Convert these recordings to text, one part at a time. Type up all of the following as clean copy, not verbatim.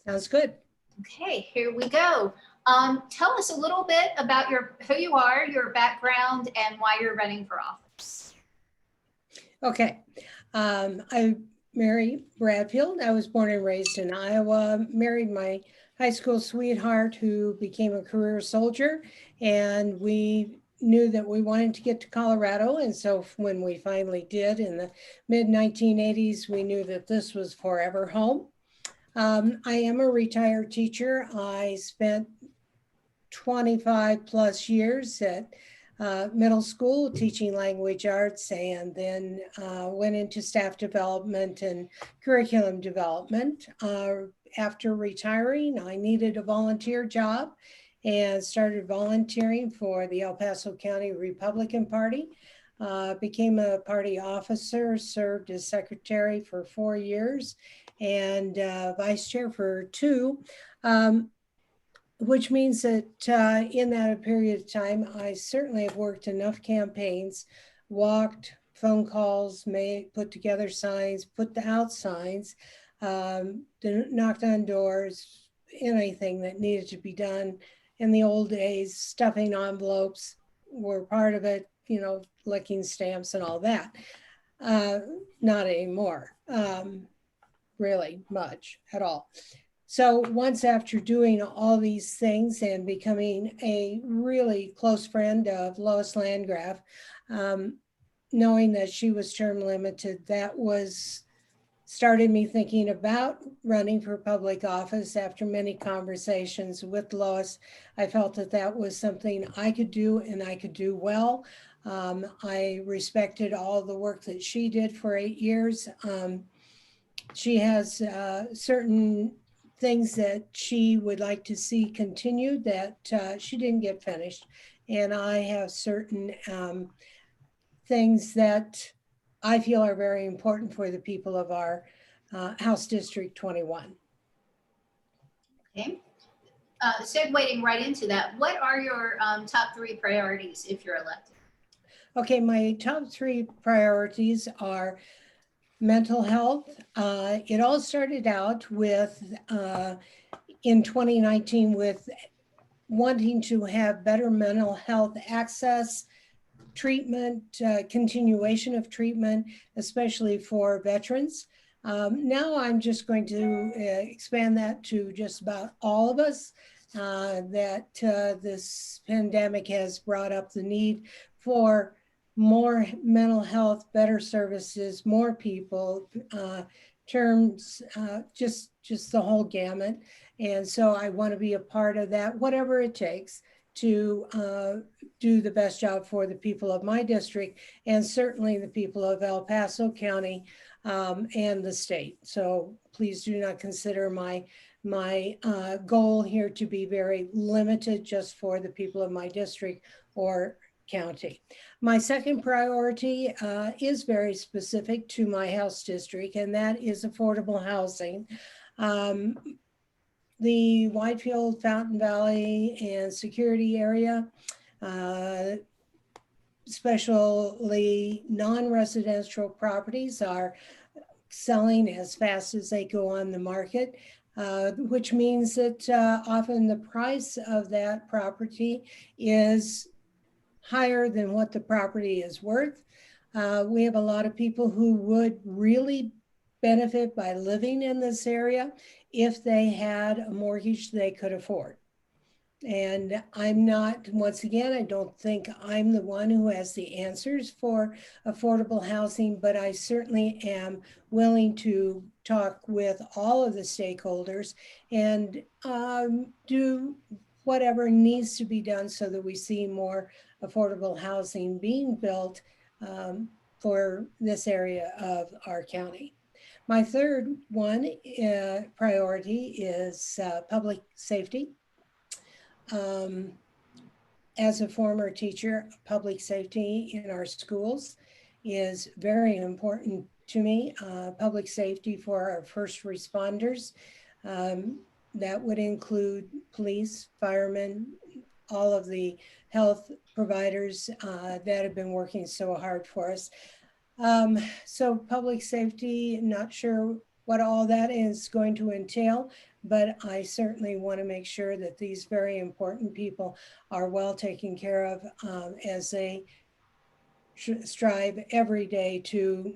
Sounds good. Okay, here we go. Tell us a little bit about who you are, your background, and why you're running for office. Okay. I'm Mary Bradfield. I was born and raised in Iowa, married my high school sweetheart who became a career soldier, and we knew that we wanted to get to Colorado. And so when we finally did in the mid 1980s, we knew that this was forever home. I am a retired teacher. I spent 25 plus years at middle school teaching language arts, and then went into staff development and curriculum development. After retiring, I needed a volunteer job and started volunteering for the El Paso County Republican Party. Became a party officer, served as secretary for 4 years and vice chair for 2. Which means that in that period of time, I certainly have worked enough campaigns, walked, phone calls, put together signs, put out signs, knocked on doors, anything that needed to be done. In the old days, stuffing envelopes were part of it, licking stamps and all that. Uh, Not anymore, really much at all. So once after doing all these things and becoming a really close friend of Lois Landgraf, um, knowing that she was term limited, that was started me thinking about running for public office. After many conversations with Lois, I felt that that was something I could do and I could do well. I respected all the work that she did for 8 years. She has certain things that she would like to see continued that she didn't get finished. And I have certain things that I feel are very important for the people of our House District 21. Okay. Segueing right into that, what are your top 3 priorities if you're elected? Okay, my top 3 priorities are mental health. It all started out with in 2019 with wanting to have better mental health access, treatment, continuation of treatment, especially for veterans. Now I'm just going to expand that to just about all of us, that this pandemic has brought up the need for more mental health, better services, more people, terms, just the whole gamut. And so I want to be a part of that, whatever it takes to do the best job for the people of my district and certainly the people of El Paso County and the state. So please do not consider my goal here to be very limited just for the people of my district or county. My second priority is very specific to my House district, and that is affordable housing. Um, the Whitefield, Fountain Valley, and Security area, uh, especially non-residential properties, are selling as fast as they go on the market, which means that often the price of that property is higher than what the property is worth. We have a lot of people who would really benefit by living in this area if they had a mortgage they could afford. And I'm not, once again, I don't think I'm the one who has the answers for affordable housing, but I certainly am willing to talk with all of the stakeholders and do whatever needs to be done so that we see more affordable housing being built for this area of our county. My third priority is public safety. Um, as a former teacher, public safety in our schools is very important to me. Public safety for our first responders. That would include police, firemen, all of the health providers that have been working so hard for us. So public safety, not sure what all that is going to entail, but I certainly want to make sure that these very important people are well taken care of as they strive every day to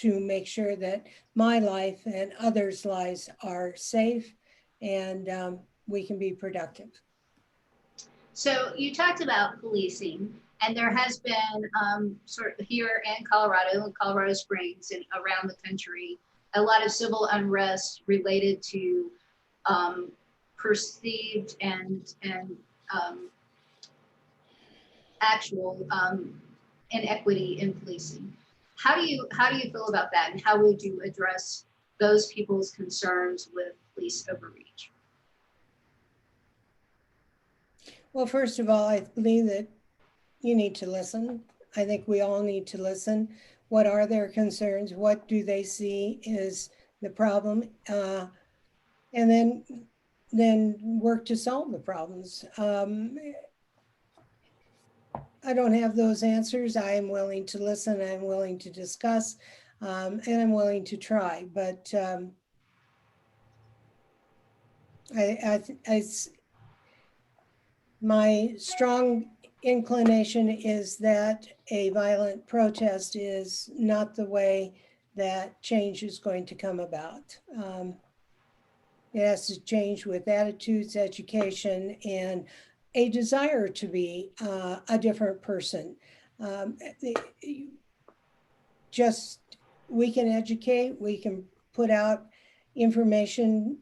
make sure that my life and others' lives are safe and we can be productive. So you talked about policing, and there has been sort of here in Colorado Springs, and around the country, a lot of civil unrest related to perceived and actual inequity in policing. How do you feel about that, and how would you address those people's concerns with police overreach? Well, first of all, I believe that you need to listen. I think we all need to listen. What are their concerns? What do they see is the problem? And then work to solve the problems. I don't have those answers. I am willing to listen. I'm willing to discuss, and I'm willing to try. But my strong inclination is that a violent protest is not the way that change is going to come about. It has to change with attitudes, education, and a desire to be a different person. Um, just we can educate, we can put out information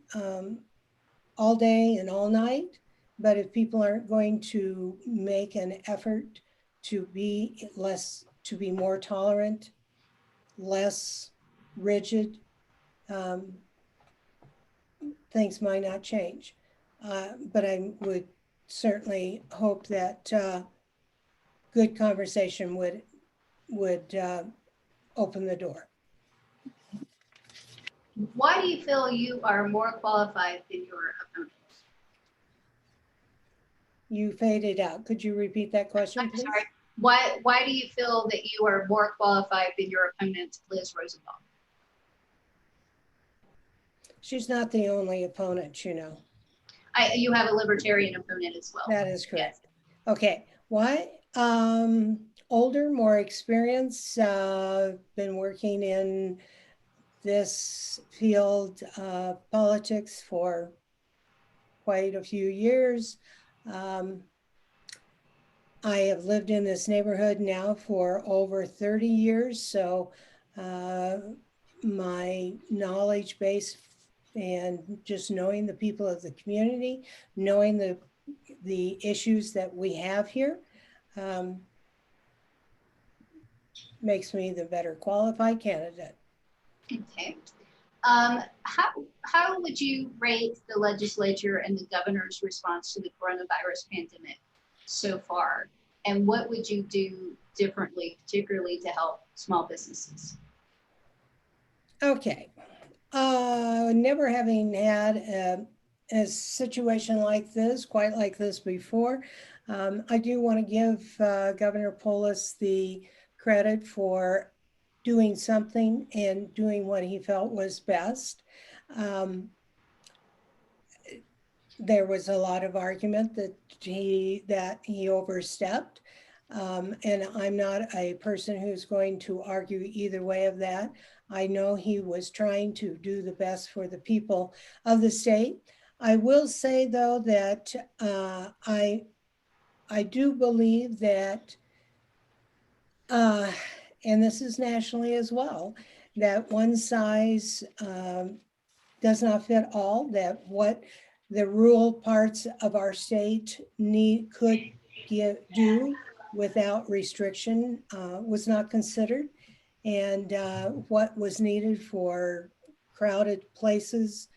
all day and all night, but if people aren't going to make an effort to be more tolerant, less rigid, um, things might not change. But I would certainly hope that good conversation would open the door. Why do you feel you are more qualified than your opponent? You faded out. Could you repeat that question, please? Sorry. Why do you feel that you are more qualified than your opponent, Liz Rosenbaum? She's not the only opponent, you know. You have a libertarian opponent as well. That is correct. Yes. Okay, why? Older, more experienced, been working in this field of politics for quite a few years. I have lived in this neighborhood now for over 30 years, so my knowledge base and just knowing the people of the community, knowing the issues that we have here, makes me the better qualified candidate. Okay. How would you rate the legislature and the governor's response to the coronavirus pandemic so far? And what would you do differently, particularly to help small businesses? Okay. Never having had a situation like this, quite like this before, I do want to give Governor Polis the credit for doing something and doing what he felt was best. There was a lot of argument that he overstepped. And I'm not a person who's going to argue either way of that. I know he was trying to do the best for the people of the state. I will say, though, that I do believe that, and this is nationally as well, that one size does not fit all, that what the rural parts of our state could do without restriction was not considered. And what was needed for crowded places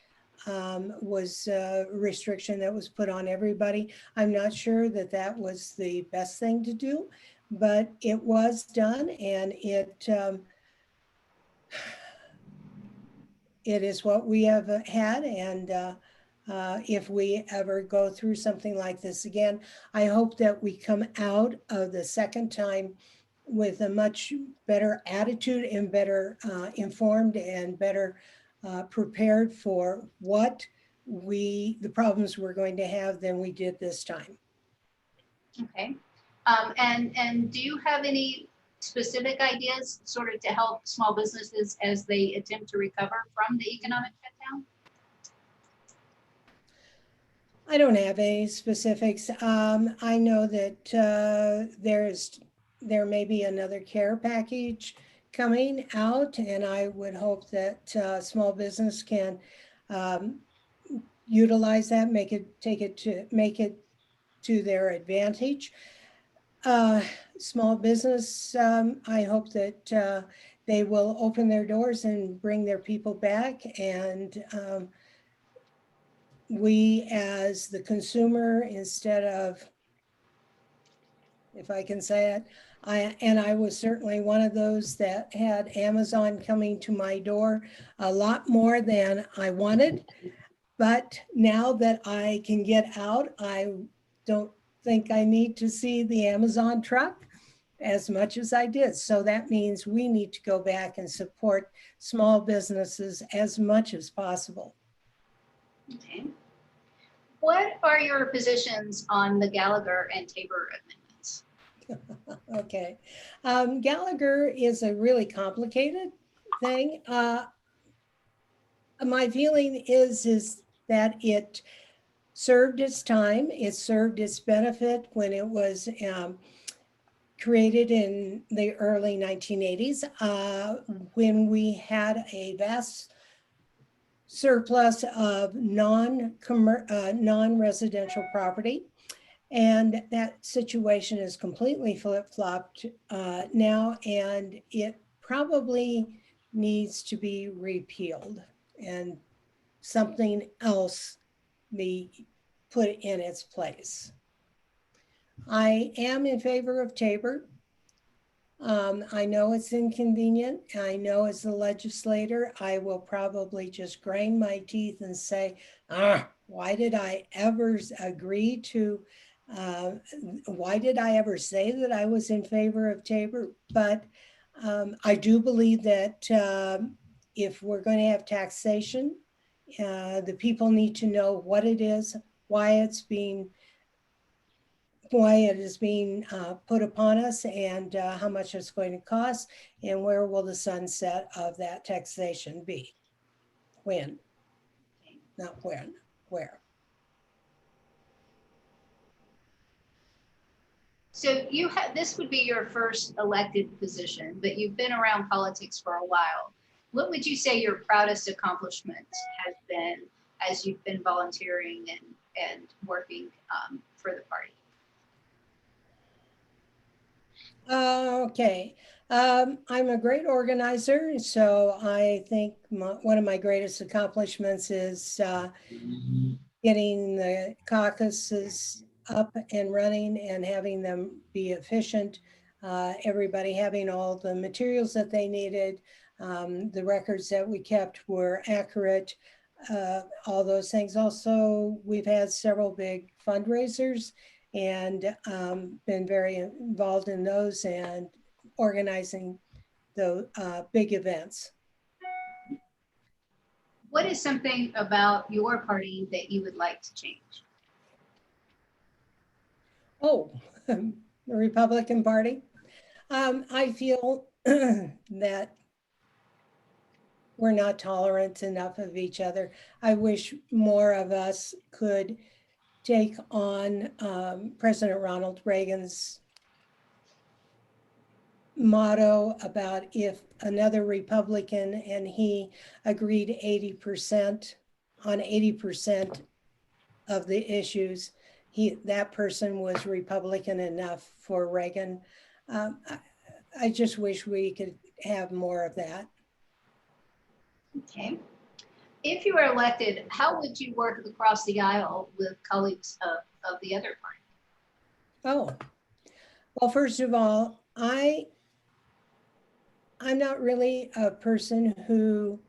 was a restriction that was put on everybody. I'm not sure that that was the best thing to do, but it was done, and it is what we have had. And if we ever go through something like this again, I hope that we come out of the second time with a much better attitude and better informed and better prepared for the problems we're going to have than we did this time. Okay. And do you have any specific ideas sort of to help small businesses as they attempt to recover from the economic shutdown? I don't have any specifics. I know that there may be another care package coming out, and I would hope that small business can um, utilize that, make it to their advantage. Small business, I hope that they will open their doors and bring their people back, and we as the consumer, instead of, if I can say it, I was certainly one of those that had Amazon coming to my door a lot more than I wanted. But now that I can get out, I don't think I need to see the Amazon truck as much as I did. So that means we need to go back and support small businesses as much as possible. Okay. What are your positions on the Gallagher and Tabor amendments? Okay. Gallagher is a really complicated thing. My feeling is that it served its time. It served its benefit when it was created in the early 1980s, when we had a vast surplus of non-residential property. And that situation is completely flip-flopped now, and it probably needs to be repealed and something else be put in its place. I am in favor of Tabor. I know it's inconvenient. I know as a legislator, I will probably just grind my teeth and say, why did I ever agree to, why did I ever say that I was in favor of Tabor? But I do believe that if we're going to have taxation, the people need to know what it is, why it is being put upon us, and how much it's going to cost, and where will the sunset of that taxation be? When, not when, where. So this would be your first elected position, but you've been around politics for a while. What would you say your proudest accomplishment has been as you've been volunteering and working for the party? Okay. I'm a great organizer, so I think one of my greatest accomplishments is getting the caucuses up and running and having them be efficient. Everybody having all the materials that they needed. The records that we kept were accurate. All those things. Also, we've had several big fundraisers and been very involved in those and organizing the big events. What is something about your party that you would like to change? Oh, the Republican Party. I feel that we're not tolerant enough of each other. I wish more of us could take on President Ronald Reagan's motto about if another Republican and he agreed 80% on 80% of the issues, that person was Republican enough for Reagan. I just wish we could have more of that. Okay. If you were elected, how would you work across the aisle with colleagues of the other party? Oh, well, first of all, I'm not really a person who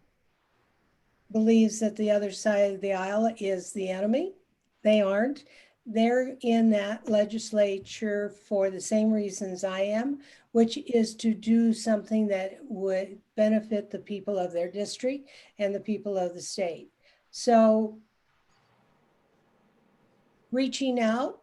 believes that the other side of the aisle is the enemy. They aren't. They're in that legislature for the same reasons I am, which is to do something that would benefit the people of their district and the people of the state. So reaching out,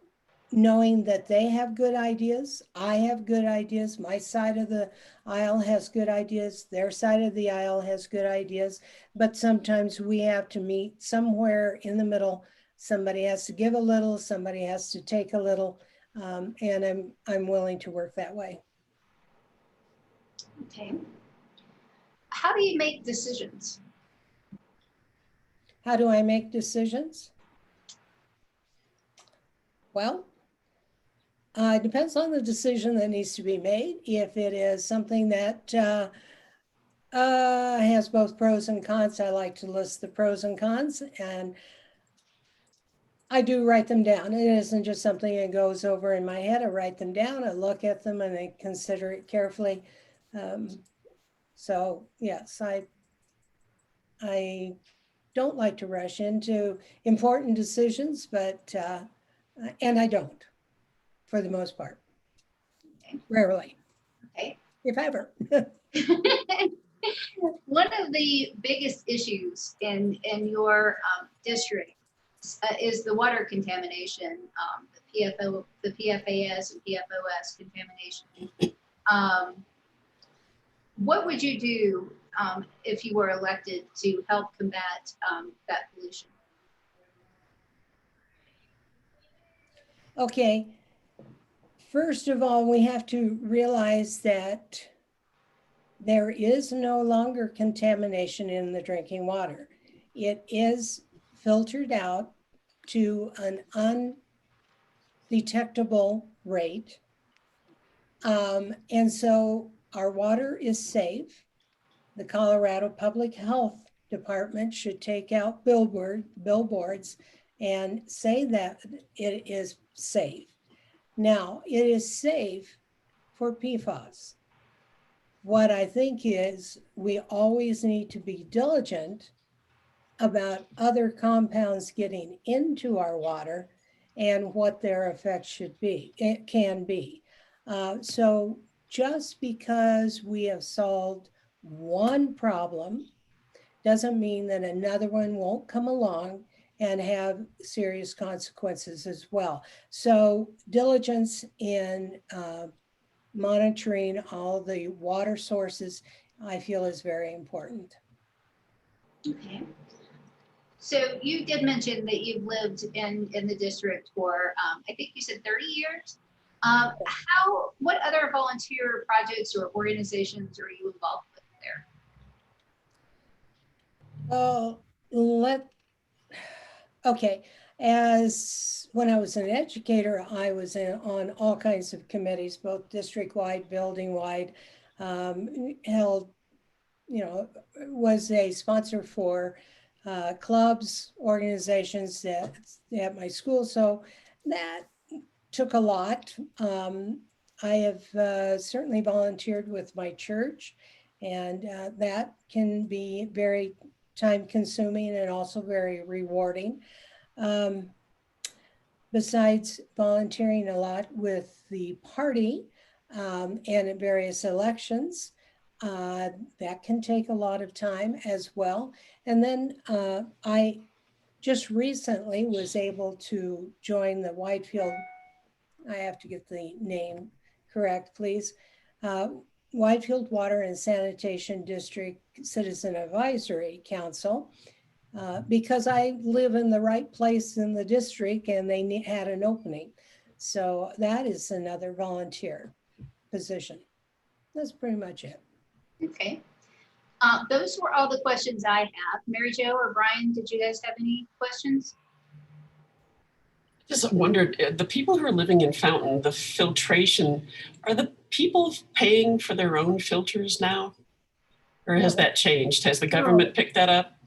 knowing that they have good ideas, I have good ideas, my side of the aisle has good ideas, their side of the aisle has good ideas, but sometimes we have to meet somewhere in the middle. Somebody has to give a little, somebody has to take a little, and I'm willing to work that way. Okay. How do you make decisions? How do I make decisions? Well, it depends on the decision that needs to be made. If it is something that has both pros and cons, I like to list the pros and cons, and I do write them down. It isn't just something that goes over in my head. I write them down, I look at them, and I consider it carefully. So yes, I don't like to rush into important decisions, but and I don't, for the most part. Okay. Rarely, Okay. if ever. One of the biggest issues in your district is the water contamination, the PFAS and PFOS contamination. What would you do if you were elected to help combat that pollution? Okay. First of all, we have to realize that there is no longer contamination in the drinking water. It is filtered out to an undetectable rate. And so our water is safe. The Colorado Public Health Department should take out billboards and say that it is safe. Now, it is safe for PFAS. What I think is we always need to be diligent about other compounds getting into our water and what their effects should be, it can be. So just because we have solved one problem doesn't mean that another one won't come along and have serious consequences as well. So diligence in monitoring all the water sources, I feel, is very important. Okay. So you did mention that you've lived in the district for, I think you said 30 years. What other volunteer projects or organizations are you involved with there? Well, okay. As when I was an educator, I was on all kinds of committees, both district-wide, building-wide, held, was a sponsor for clubs, organizations that at my school. So that took a lot. I have certainly volunteered with my church, and that can be very time consuming and also very rewarding. Besides volunteering a lot with the party and in various elections, that can take a lot of time as well. And then I just recently was able to join the Whitefield, I have to get the name correct, please. Whitefield Water and Sanitation District Citizen Advisory Council, because I live in the right place in the district and they had an opening. So that is another volunteer position. That's pretty much it. Okay. Those were all the questions I have. Mary Jo or Brian, did you guys have any questions? Just wondered, the people who are living in Fountain, the filtration, are the people paying for their own filters now? Or has that changed? Has the government picked that up?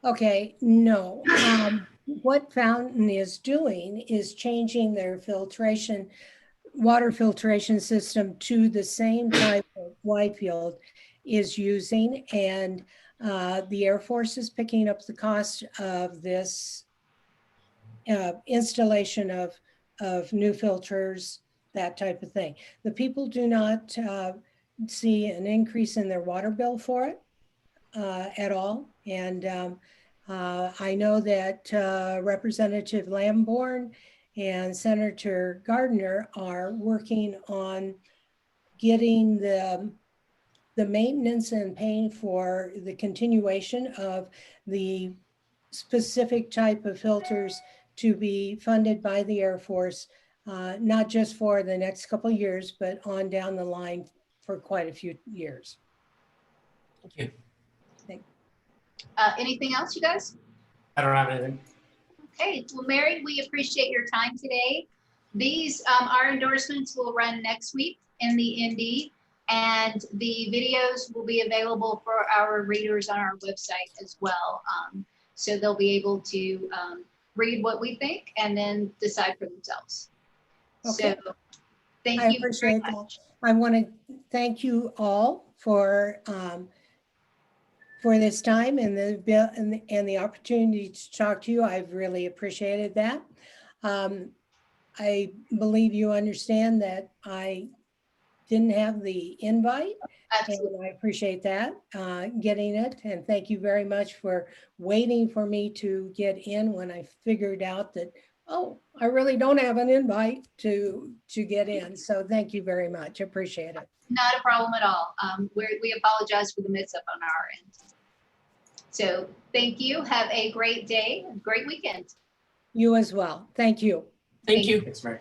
Okay, no. What Fountain is doing is changing their water filtration system to the same type of Whitefield is using, and the Air Force is picking up the cost of this installation of new filters that type of thing. The people do not see an increase in their water bill for it at all. And I know that Representative Lamborn and Senator Gardner are working on getting the maintenance and paying for the continuation of the specific type of filters to be funded by the Air Force, not just for the next couple of years, but on down the line for quite a few years. Thank you. Anything else, you guys? I don't have anything. Okay, well, Mary, we appreciate your time today. These, our endorsements will run next week in the Indy, and the videos will be available for our readers on our website as well. So they'll be able to read what we think and then decide for themselves. Okay. So thank I you very appreciate that. much. I want to thank you all for this time and the bill and the opportunity to talk to you. I've really appreciated that. I believe you understand that I didn't have the invite, Absolutely. and I appreciate that, getting it. And thank you very much for waiting for me to get in when I figured out that, oh, I really don't have an invite to get in. So thank you very much. Appreciate it. Not a problem at all. We apologize for the mix up on our end. So thank you. Have a great day, great weekend. You as well. Thank you. Thank you. Thanks, Mary.